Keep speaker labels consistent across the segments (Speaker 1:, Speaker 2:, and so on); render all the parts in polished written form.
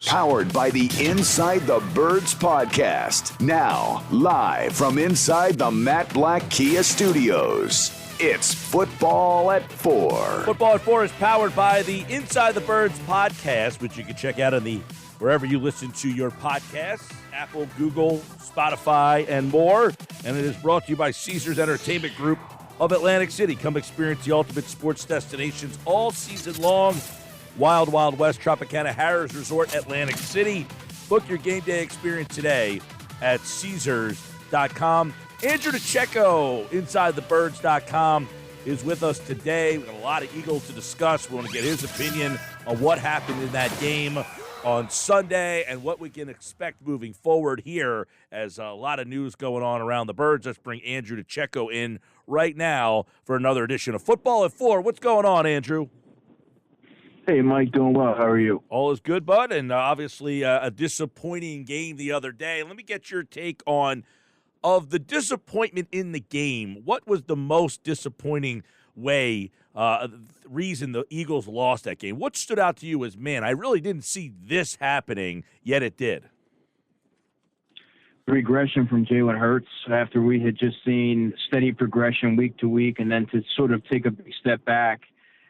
Speaker 1: Powered by the Inside the Birds podcast. Now, live from inside the Matt Black Kia Studios. It's Football at 4.
Speaker 2: Football at 4 is powered by the Inside the Birds podcast, which you can check out on the wherever you listen to your podcasts, Apple, Google, Spotify, and more. And it is brought to you by Caesars Entertainment Group of Atlantic City. Come experience the ultimate sports destinations all season long. Wild Wild West Tropicana Harrah's Resort, Atlantic City. Book your game day experience today at Caesars.com. Andrew DiCecco, InsideTheBirds.com, is with us today. We've got a lot of Eagles to discuss. We want to get his opinion on what happened in that game on Sunday and what we can expect moving forward here as a lot of news going on around the Birds. Let's bring Andrew DiCecco in right now for another edition of Football at 4. What's going on, Andrew?
Speaker 3: Hey, Mike, doing well. How are you?
Speaker 2: All is good, bud, and obviously a disappointing game the other day. Let me get your take on, of the disappointment in the game, what was the most disappointing reason the Eagles lost that game? What stood out to you as, man, I really didn't see this happening, yet it did?
Speaker 3: Regression from Jalen Hurts after we had just seen steady progression week to week, and then to sort of take a big step back.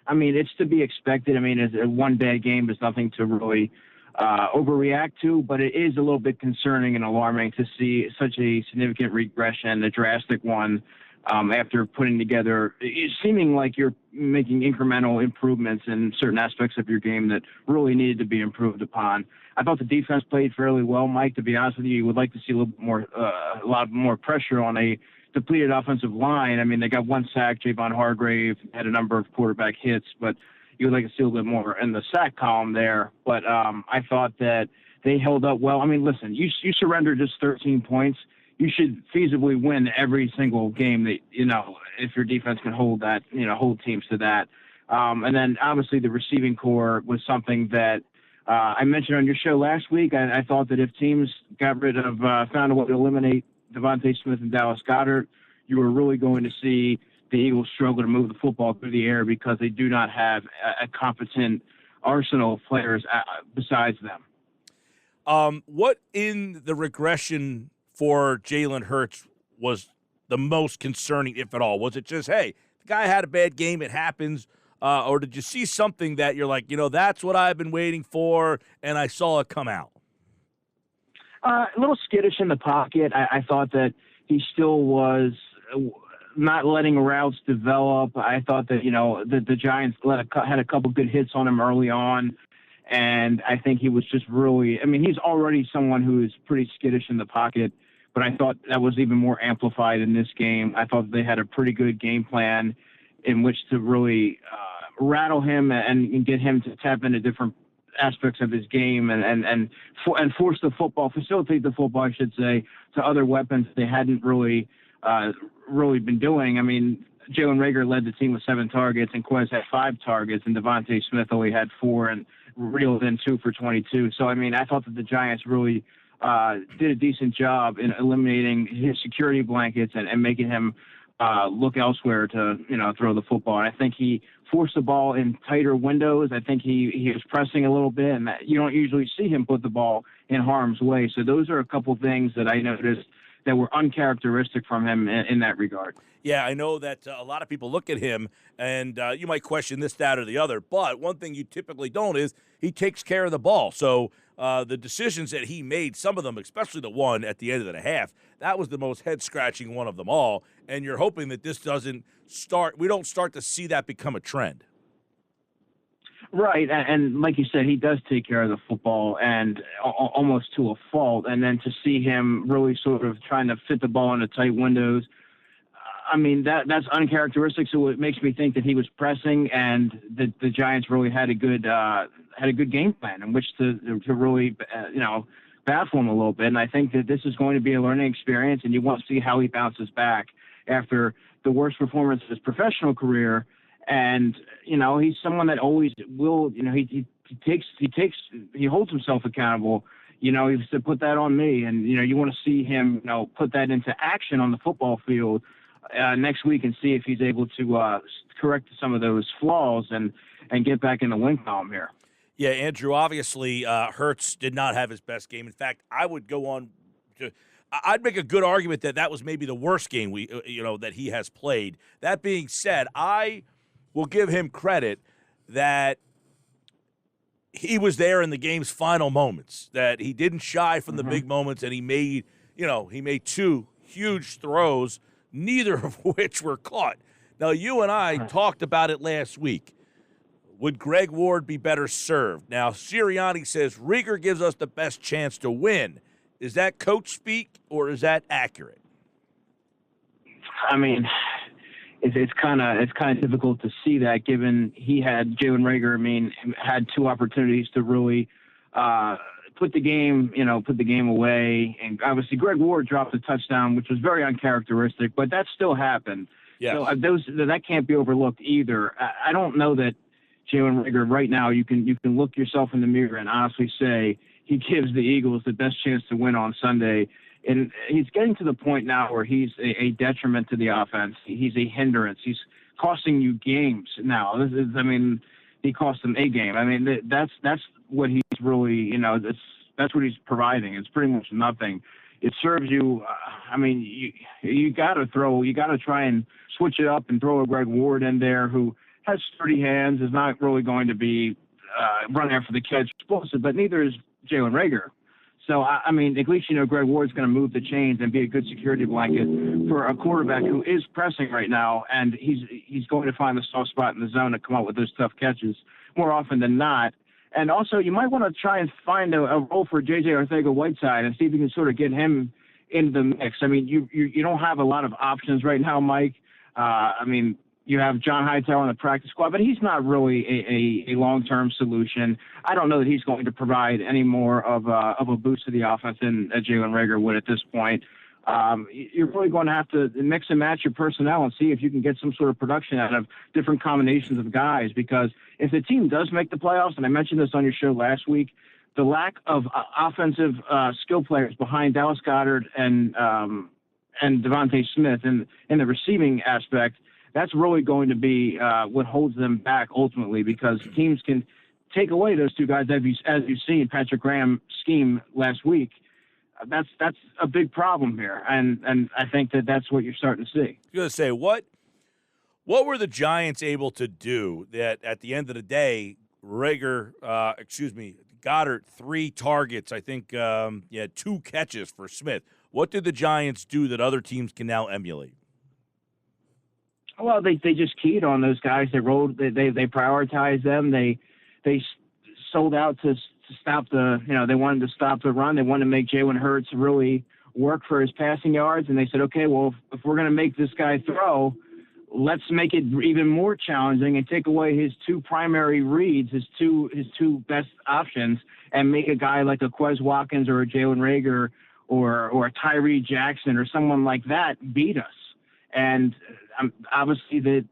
Speaker 3: I mean, it's to be expected. I mean, one bad game is nothing to really overreact to, but it is a little bit concerning and alarming to see such a significant regression, a drastic one, after putting together, seeming like you're making incremental improvements in certain aspects of your game that really needed to be improved upon. I thought the defense played fairly well, Mike. To be honest with you would like to see a lot more pressure on a depleted offensive line. I mean, they got one sack. Javon Hargrave had a number of quarterback hits, but you would like to see a little bit more in the sack column there. But I thought that they held up well. I mean, listen, you surrender just 13 points. You should feasibly win every single game that, if your defense can hold that, hold teams to that. And then obviously the receiving core was something that I mentioned on your show last week. I thought that if teams got rid of, found a way to eliminate Devontae Smith and Dallas Goedert, you were really going to see the Eagles struggle to move the football through the air because they do not have a competent arsenal of players besides them.
Speaker 2: What in the regression for Jalen Hurts was the most concerning, if at all? Was it just, hey, the guy had a bad game, it happens, or did you see something that you're like, that's what I've been waiting for, and I saw it come out?
Speaker 3: A little skittish in the pocket. I thought that he still was not letting routes develop. I thought that, the Giants had a couple good hits on him early on. And I think he was just really, he's already someone who is pretty skittish in the pocket, but I thought that was even more amplified in this game. I thought they had a pretty good game plan in which to really rattle him and get him to tap into different aspects of his game and force the football, facilitate the football, I should say, to other weapons they hadn't really been doing. I mean, Jalen Reagor led the team with 7 targets, and Quez had 5 targets, and Devontae Smith only had 4 and reeled in 2 for 22. So, I thought that the Giants really did a decent job in eliminating his security blankets and making him look elsewhere to, throw the football. And I think he forced the ball in tighter windows. I think he was pressing a little bit, and you don't usually see him put the ball in harm's way. So those are a couple things that I noticed that were uncharacteristic from him in that regard.
Speaker 2: Yeah, I know that a lot of people look at him, and you might question this, that, or the other. But one thing you typically don't is he takes care of the ball. So the decisions that he made, some of them, especially the one at the end of the half, that was the most head-scratching one of them all. And you're hoping that this we don't start to see that become a trend.
Speaker 3: Right, and like you said, he does take care of the football, and almost to a fault. And then to see him really sort of trying to fit the ball into tight windows, that's uncharacteristic. So it makes me think that he was pressing, and the Giants really had a good game plan in which to really baffle him a little bit. And I think that this is going to be a learning experience, and you want to see how he bounces back after the worst performance of his professional career. And, he's someone that always will, he holds himself accountable. He said, put that on me. And, you want to see him, put that into action on the football field next week and see if he's able to correct some of those flaws and get back in the win column here.
Speaker 2: Yeah, Andrew, obviously, Hurts did not have his best game. In fact, I would go on to I'd make a good argument that that was maybe the worst game that he has played. That being said, I will give him credit that he was there in the game's final moments, that he didn't shy from the big moments, and he made two huge throws, neither of which were caught. Now, you and I talked about it last week. Would Greg Ward be better served? Now, Sirianni says Rieger gives us the best chance to win. Is that coach speak, or is that accurate?
Speaker 3: I mean, it's kind of difficult to see that, given he had Jalen Rieger. I mean, had two opportunities to really put the game away, and obviously Greg Ward dropped a touchdown, which was very uncharacteristic, but that still happened.
Speaker 2: Yes.
Speaker 3: So that can't be overlooked either. I don't know that Jalen Rieger right now, you can look yourself in the mirror and honestly say he gives the Eagles the best chance to win on Sunday. And he's getting to the point now where he's a detriment to the offense. He's a hindrance. He's costing you games now. He cost them a game. I mean, that's what he's really, that's what he's providing. It's pretty much nothing. It serves you. You got to try and switch it up and throw a Greg Ward in there who has sturdy hands, is not really going to be running after the catch explosive, but neither is Jalen Rieger. So, at least Greg Ward's going to move the chains and be a good security blanket for a quarterback who is pressing right now, and he's going to find the soft spot in the zone to come up with those tough catches more often than not. And also, you might want to try and find a role for J.J. Arcega-Whiteside and see if you can sort of get him into the mix. I mean, you don't have a lot of options right now, Mike. You have John Hightower on the practice squad, but he's not really a long-term solution. I don't know that he's going to provide any more of a boost to the offense than Jalen Rieger would at this point. You're really going to have to mix and match your personnel and see if you can get some sort of production out of different combinations of guys, because if the team does make the playoffs, and I mentioned this on your show last week, the lack of offensive skill players behind Dallas Goedert and Devontae Smith in the receiving aspect, that's really going to be what holds them back ultimately, because teams can take away those two guys, as you've seen Patrick Graham scheme last week. That's a big problem here, and I think that's what you're starting to see.
Speaker 2: I was going to say, what were the Giants able to do that at the end of the day, Goddard, 3 targets, I think, 2 catches for Smith. What did the Giants do that other teams can now emulate?
Speaker 3: Well, they just keyed on those guys. They prioritized them. They sold out to stop they wanted to stop the run. They wanted to make Jalen Hurts really work for his passing yards. And they said, okay, well, if we're going to make this guy throw, let's make it even more challenging and take away his 2 primary reads, his two best options, and make a guy like a Quez Watkins or a Jalen Rieger or a Tyree Jackson or someone like that beat us. And obviously they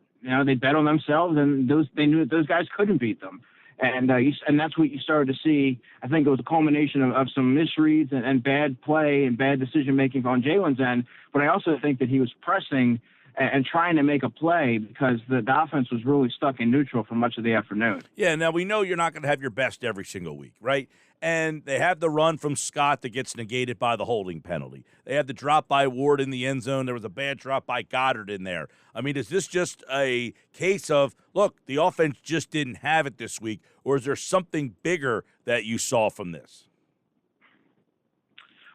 Speaker 3: bet on themselves, and they knew that those guys couldn't beat them. And that's what you started to see. I think it was a culmination of some misreads and bad play and bad decision-making on Jalen's end. But I also think that he was pressing and trying to make a play because the offense was really stuck in neutral for much of the afternoon.
Speaker 2: Yeah, now we know you're not going to have your best every single week, right? And they have the run from Scott that gets negated by the holding penalty. They have the drop by Ward in the end zone. There was a bad drop by Goddard in there. I mean, is this just a case of, look, the offense just didn't have it this week, or is there something bigger that you saw from this?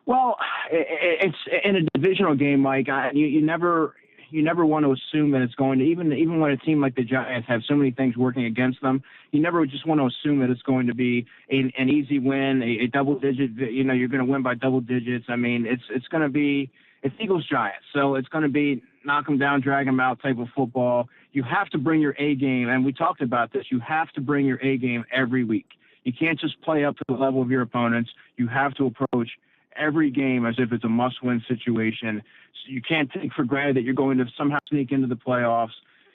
Speaker 3: Well, it's in a divisional game, Mike. You never want to assume that it's going to, even when a team like the Giants have so many things working against them, you never just want to assume that it's going to be an easy win, a double digit, you're going to win by double digits. I mean, it's going to be, it's Eagles Giants. So it's going to be knock them down, drag them out type of football. You have to bring your A game. And we talked about this. You have to bring your A game every week. You can't just play up to the level of your opponents. You have to approach every game as if it's a must-win situation. So you can't take for granted that you're going to somehow sneak into the playoffs.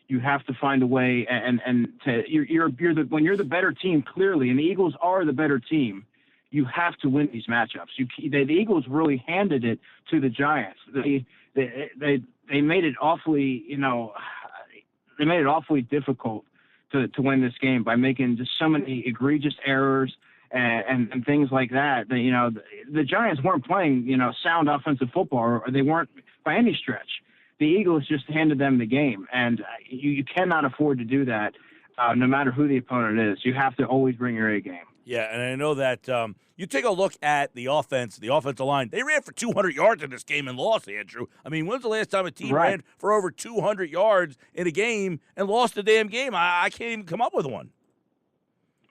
Speaker 3: You have to find a way, when you're the better team, clearly, and the Eagles are the better team, you have to win these matchups. The Eagles really handed it to the Giants. They made it awfully, they made it awfully difficult to win this game by making just so many egregious errors and things like that. You know, the Giants weren't playing, you know, sound offensive football, or they weren't by any stretch. The Eagles just handed them the game, and you cannot afford to do that no matter who the opponent is. You have to always bring your A game.
Speaker 2: Yeah, and I know that you take a look at the offensive line. They ran for 200 yards in this game and lost, Andrew. I mean, when's the last time a team ran for over 200 yards in a game and lost the damn game? I can't even come up with one.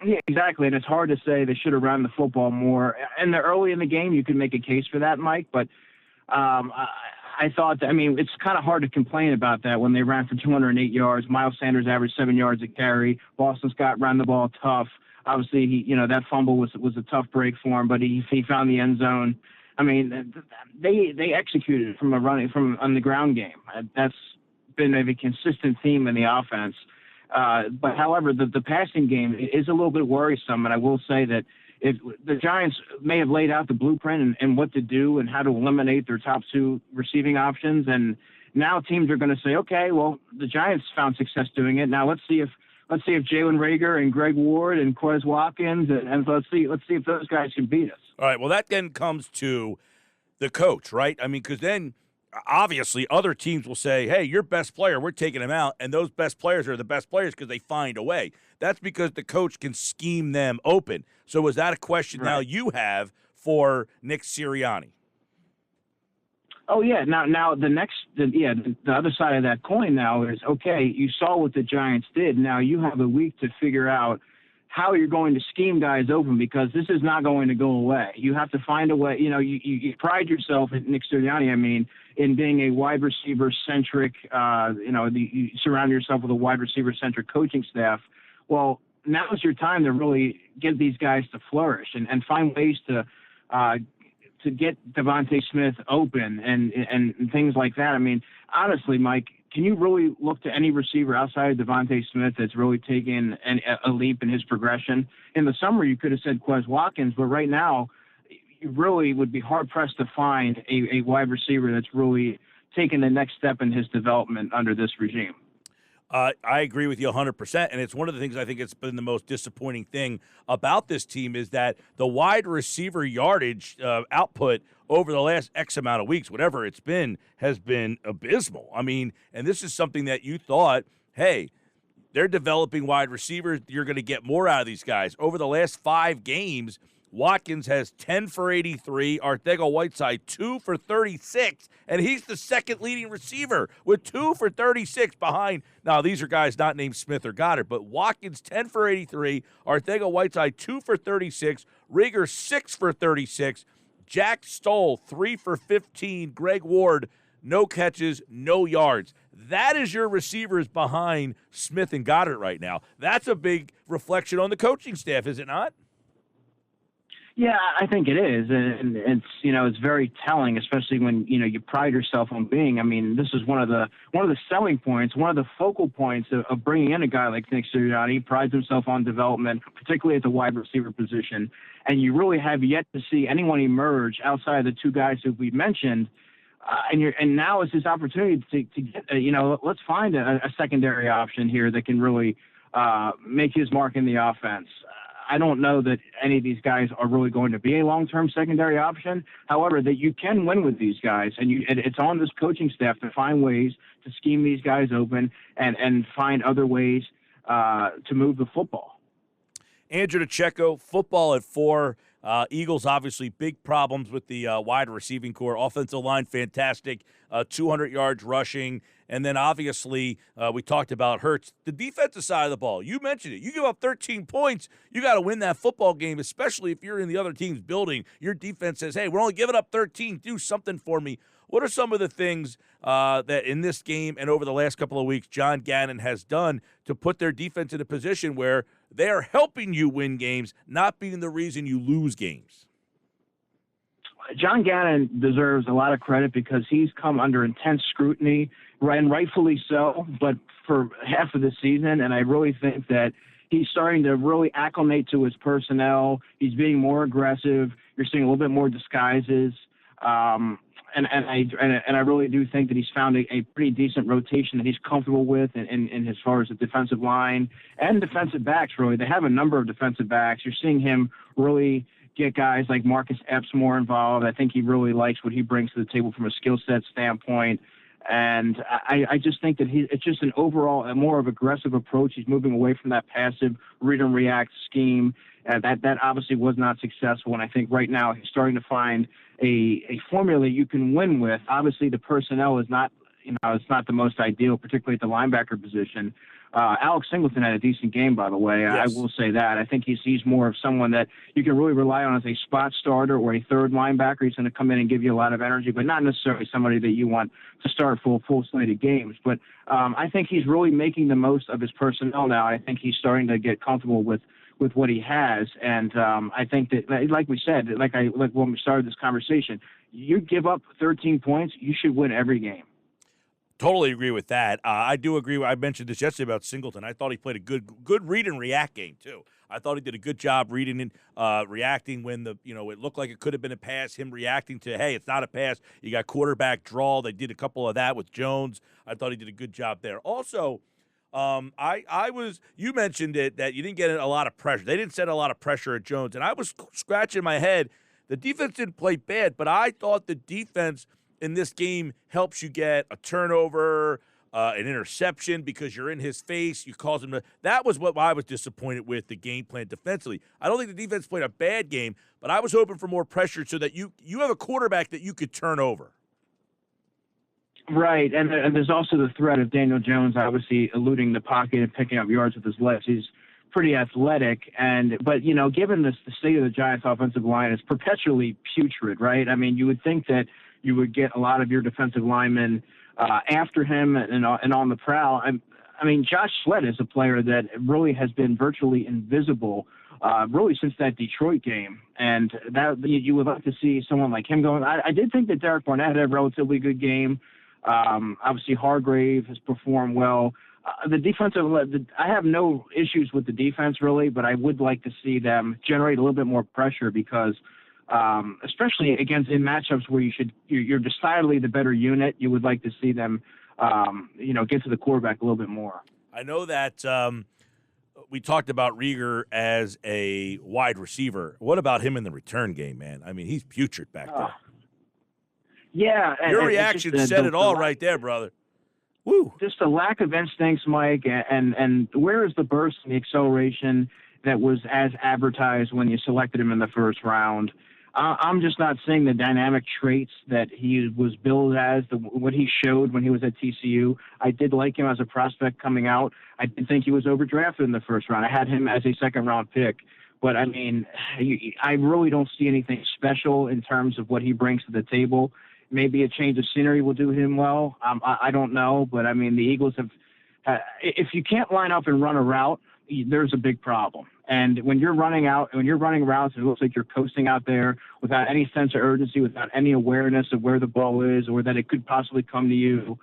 Speaker 3: Yeah, exactly, and it's hard to say they should have run the football more. And early in the game, you could make a case for that, Mike, but I thought, I mean, it's kind of hard to complain about that when they ran for 208 yards. Miles Sanders averaged 7 yards a carry. Boston Scott ran the ball tough. Obviously, that fumble was a tough break for him, but he found the end zone. I mean, they executed from on the ground game. That's been a consistent theme in the offense. But however, the passing game is a little bit worrisome, and I will say that if the Giants may have laid out the blueprint and what to do and how to eliminate their top two receiving options, and now teams are going to say, okay, well, the Giants found success doing it. Now let's see if Jalen Reagor and Greg Ward and Quez Watkins and let's see if those guys can beat us.
Speaker 2: All right. Well, that then comes to the coach, right? I mean, because then obviously other teams will say, hey, your best player, we're taking him out, and those best players are the best players because they find a way. That's because the coach can scheme them open. So is that a question now you have for Nick Sirianni?
Speaker 3: Oh, yeah. Now the other side of that coin now is, okay, you saw what the Giants did. Now you have a week to figure out how you're going to scheme guys open, because this is not going to go away. You have to find a way. You know, you pride yourself, Nick Sirianni, I mean, in being a wide receiver-centric, you surround yourself with a wide receiver-centric coaching staff. Well, now is your time to really get these guys to flourish and find ways to get Devontae Smith open and things like that. I mean, honestly, Mike, can you really look to any receiver outside of Devontae Smith that's really taken a leap in his progression? In the summer, you could have said Quez Watkins, but right now, you really would be hard-pressed to find a wide receiver that's really taken the next step in his development under this regime.
Speaker 2: I agree with you 100%, and it's one of the things I think it's been the most disappointing thing about this team is that the wide receiver yardage output over the last X amount of weeks, whatever it's been, has been abysmal. I mean, and this is something that you thought, hey, they're developing wide receivers, you're going to get more out of these guys. Over the last 5 games, Watkins has 10 for 83, Arcega-Whiteside 2 for 36, and he's the second leading receiver with 2 for 36 behind. Now, these are guys not named Smith or Goddard, but Watkins 10 for 83, Arcega-Whiteside 2 for 36, Reagor 6 for 36, Jack Stoll 3 for 15, Greg Ward no catches, no yards. That is your receivers behind Smith and Goddard right now. That's a big reflection on the coaching staff, is it not?
Speaker 3: Yeah, I think it is, and it's very telling, especially when you pride yourself on being. I mean, this is one of the selling points, one of the focal points of bringing in a guy like Nick Sirianni. He prides himself on development, particularly at the wide receiver position, and you really have yet to see anyone emerge outside of the 2 guys who we mentioned. And now is his opportunity to get let's find a secondary option here that can really make his mark in the offense. I don't know that any of these guys are really going to be a long-term secondary option. However, that you can win with these guys, and it's on this coaching staff to find ways to scheme these guys open and find other ways to move the football.
Speaker 2: Andrew DiCecco, football at 4. Eagles, obviously, big problems with the wide receiving core. Offensive line, fantastic. 200 yards rushing. And then, obviously, we talked about Hurts. The defensive side of the ball, you mentioned it. You give up 13 points, you got to win that football game, especially if you're in the other team's building. Your defense says, hey, we're only giving up 13. Do something for me. What are some of the things that in this game and over the last couple of weeks John Gannon has done to put their defense in a position where they are helping you win games, not being the reason you lose games?
Speaker 3: John Gannon deserves a lot of credit because he's come under intense scrutiny, and rightfully so, but for half of the season, and I really think that he's starting to really acclimate to his personnel. He's being more aggressive. You're seeing a little bit more disguises. I really do think that he's found a pretty decent rotation that he's comfortable with, in as far as the defensive line and defensive backs. Really, they have a number of defensive backs. You're seeing him really get guys like Marcus Epps more involved. I think he really likes what he brings to the table from a skill set standpoint. And I just think that it's just an overall a more of aggressive approach. He's moving away from that passive read and react scheme. That obviously was not successful. And I think right now he's starting to find a formula you can win with. Obviously the personnel is not, it's not the most ideal, particularly at the linebacker position. Alex Singleton had a decent game, by the way.
Speaker 2: Yes.
Speaker 3: I will say that. I think he's more of someone that you can really rely on as a spot starter or a third linebacker. He's going to come in and give you a lot of energy, but not necessarily somebody that you want to start full slate of games. But I think he's really making the most of his personnel now. I think he's starting to get comfortable with what he has. And I think that, like we said, like when we started this conversation, you give up 13 points, you should win every game.
Speaker 2: Totally agree with that. I do agree. I mentioned this yesterday about Singleton. I thought he played a good read and react game too. I thought he did a good job reading and reacting when it looked like it could have been a pass. Him reacting to, hey, it's not a pass. You got quarterback draw. They did a couple of that with Jones. I thought he did a good job there. Also, you mentioned it that you didn't get a lot of pressure. They didn't set a lot of pressure at Jones, and I was scratching my head. The defense didn't play bad, but I thought the defense in this game helps you get a turnover, an interception because you're in his face. You cause him to. That was what I was disappointed with the game plan defensively. I don't think the defense played a bad game, but I was hoping for more pressure so that you have a quarterback that you could turn over.
Speaker 3: Right, and there's also the threat of Daniel Jones obviously eluding the pocket and picking up yards with his legs. He's pretty athletic, but given the state of the Giants' offensive line, it's perpetually putrid, right? I mean, you would think that you would get a lot of your defensive linemen after him and on the prowl. I mean, Josh Sweat is a player that really has been virtually invisible really since that Detroit game. And that you would like to see someone like him going. I did think that Derek Barnett had a relatively good game. Obviously, Hargrave has performed well. The defensive, I have no issues with the defense really, but I would like to see them generate a little bit more pressure because especially against in matchups where you're decidedly the better unit, you would like to see them, get to the quarterback a little bit more.
Speaker 2: I know that we talked about Rieger as a wide receiver. What about him in the return game, man? I mean, he's putrid back there.
Speaker 3: Yeah.
Speaker 2: Your reaction said it all right there, brother. Woo.
Speaker 3: Just a lack of instincts, Mike, and where is the burst and the acceleration that was as advertised when you selected him in the first round? I'm just not seeing the dynamic traits that he was billed as, what he showed when he was at TCU. I did like him as a prospect coming out. I did think he was overdrafted in the first round. I had him as a second-round pick. But, I mean, I really don't see anything special in terms of what he brings to the table. Maybe a change of scenery will do him well. I don't know. But, I mean, the Eagles have if you can't line up and run a route, there's a big problem. And when you're running routes, it looks like you're coasting out there without any sense of urgency, without any awareness of where the ball is or that it could possibly come to you.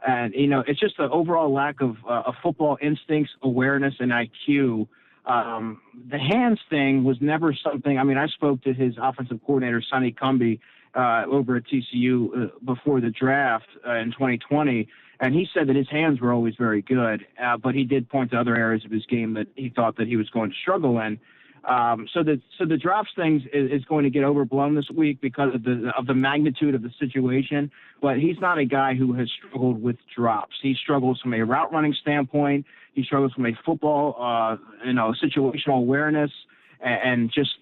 Speaker 3: And, it's just an overall lack of football instincts, awareness, and IQ. The hands thing was never something. I mean, I spoke to his offensive coordinator, Sonny Cumbie, over at TCU before the draft in 2020. And he said that his hands were always very good, but he did point to other areas of his game that he thought that he was going to struggle in. So the drops thing is going to get overblown this week because of the magnitude of the situation. But he's not a guy who has struggled with drops. He struggles from a route running standpoint. He struggles from a football, situational awareness, and just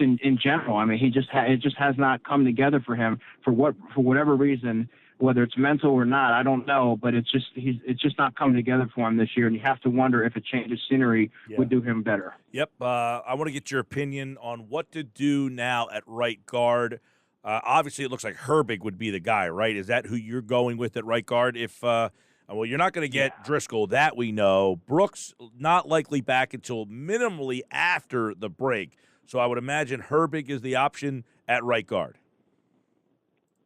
Speaker 3: in general. I mean, it just has not come together for him for whatever reason. Whether it's mental or not, I don't know, but it's just not coming together for him this year, and you have to wonder if a change of scenery would do him better.
Speaker 2: Yep. I want to get your opinion on what to do now at right guard. Obviously, it looks like Herbig would be the guy, right? Is that who you're going with at right guard? If you're not going to get Driscoll, that we know. Brooks not likely back until minimally after the break, so I would imagine Herbig is the option at right guard.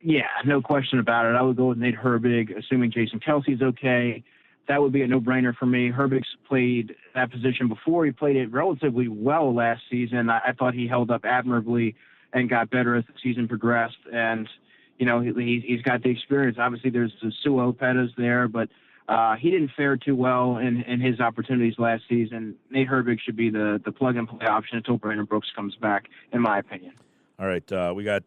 Speaker 3: Yeah, no question about it. I would go with Nate Herbig, assuming Jason Kelsey's okay. That would be a no-brainer for me. Herbig's played that position before. He played it relatively well last season. I thought he held up admirably and got better as the season progressed. And, he's got the experience. Obviously, there's the Suo Pettis there, but he didn't fare too well in his opportunities last season. Nate Herbig should be the plug-and-play option until Brandon Brooks comes back, in my opinion.
Speaker 2: All right, we got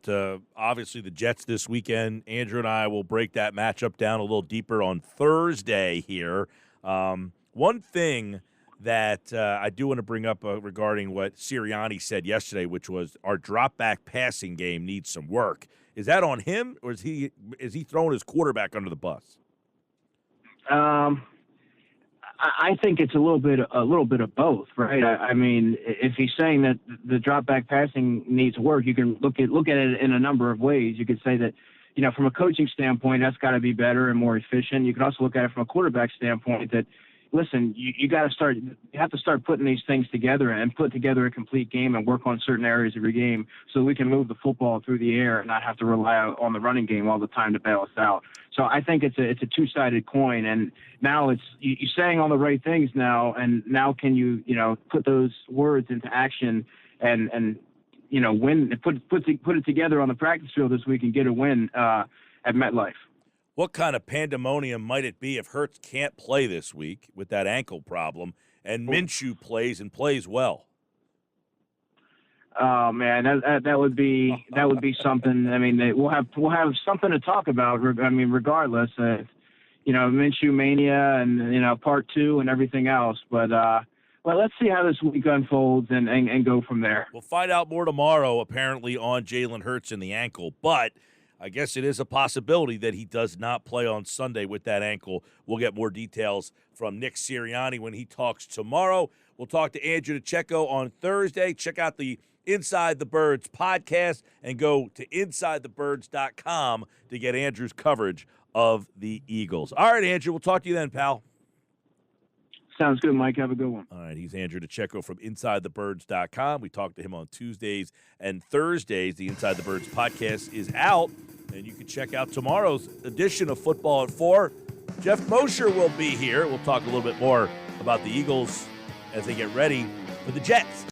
Speaker 2: obviously the Jets this weekend. Andrew and I will break that matchup down a little deeper on Thursday here. One thing that I do want to bring up regarding what Sirianni said yesterday, which was our drop-back passing game needs some work. Is that on him, or is he throwing his quarterback under the bus?
Speaker 3: I think it's a little bit of both, right? I mean, if he's saying that the drop back passing needs work, you can look at it in a number of ways. You could say that, from a coaching standpoint, that's got to be better and more efficient. You can also look at it from a quarterback standpoint that, listen, you have to start putting these things together and put together a complete game and work on certain areas of your game so we can move the football through the air and not have to rely on the running game all the time to bail us out. So I think it's a two-sided coin, and now you're saying all the right things now, and now can you put those words into action and win, put it together on the practice field this week and get a win at MetLife.
Speaker 2: What kind of pandemonium might it be if Hurts can't play this week with that ankle problem and Minshew plays and plays well?
Speaker 3: Oh man, that would be something. I mean, we'll have something to talk about. I mean, regardless, Minshew mania and part 2 and everything else. But let's see how this week unfolds and go from there.
Speaker 2: We'll find out more tomorrow, apparently, on Jalen Hurts and the ankle, but I guess it is a possibility that he does not play on Sunday with that ankle. We'll get more details from Nick Sirianni when he talks tomorrow. We'll talk to Andrew DiCecco on Thursday. Check out the Inside the Birds podcast and go to InsideTheBirds.com to get Andrew's coverage of the Eagles. All right, Andrew, we'll talk to you then, pal.
Speaker 3: Sounds good, Mike. Have a good one.
Speaker 2: All right, he's Andrew DiCecco from InsideTheBirds.com. We talk to him on Tuesdays and Thursdays. The Inside the Birds podcast is out, and you can check out tomorrow's edition of Football at 4. Jeff Mosher will be here. We'll talk a little bit more about the Eagles as they get ready for the Jets.